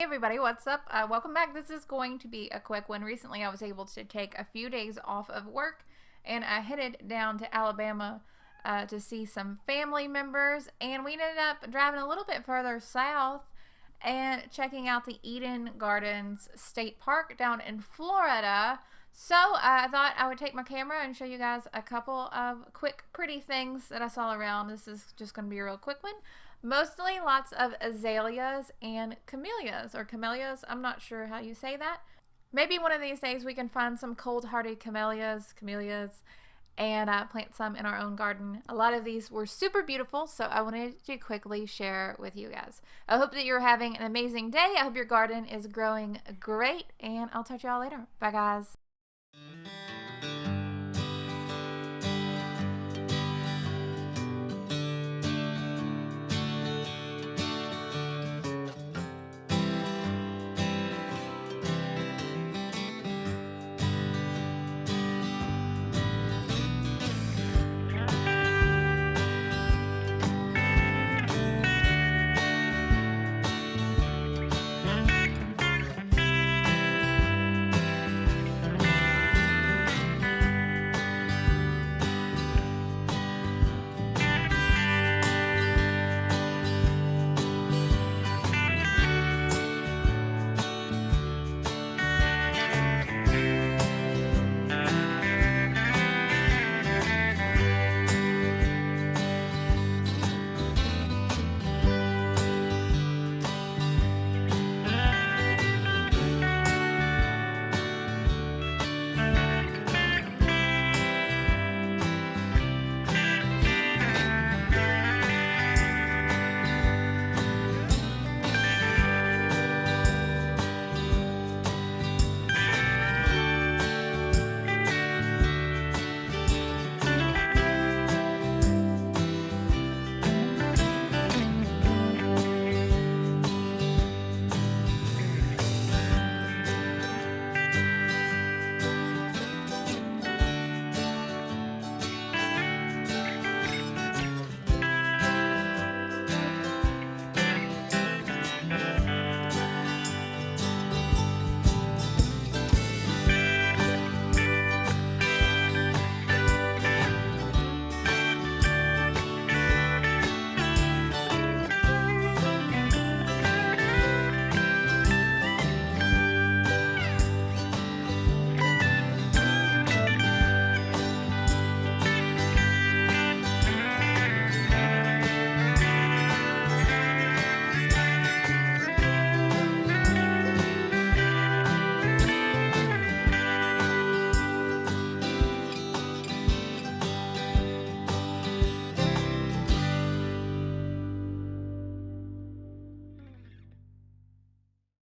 everybody, what's up? Welcome back. This is going to be a quick one. Recently I was able to take a few days off of work and I headed down to Alabama to see some family members, and we ended up driving a little bit further south and checking out the Eden Gardens State Park down in Florida. So I thought I would take my camera and show you guys a couple of quick pretty things that I saw around. This is just going to be a real quick one. Mostly lots of azaleas and camellias, or camellias. I'm not sure how you say that. Maybe one of these days we can find some cold-hardy camellias, and plant some in our own garden. A lot of these were super beautiful, so I wanted to quickly share with you guys. I hope that you're having an amazing day. I hope your garden is growing great, and I'll talk to y'all later. Bye, guys.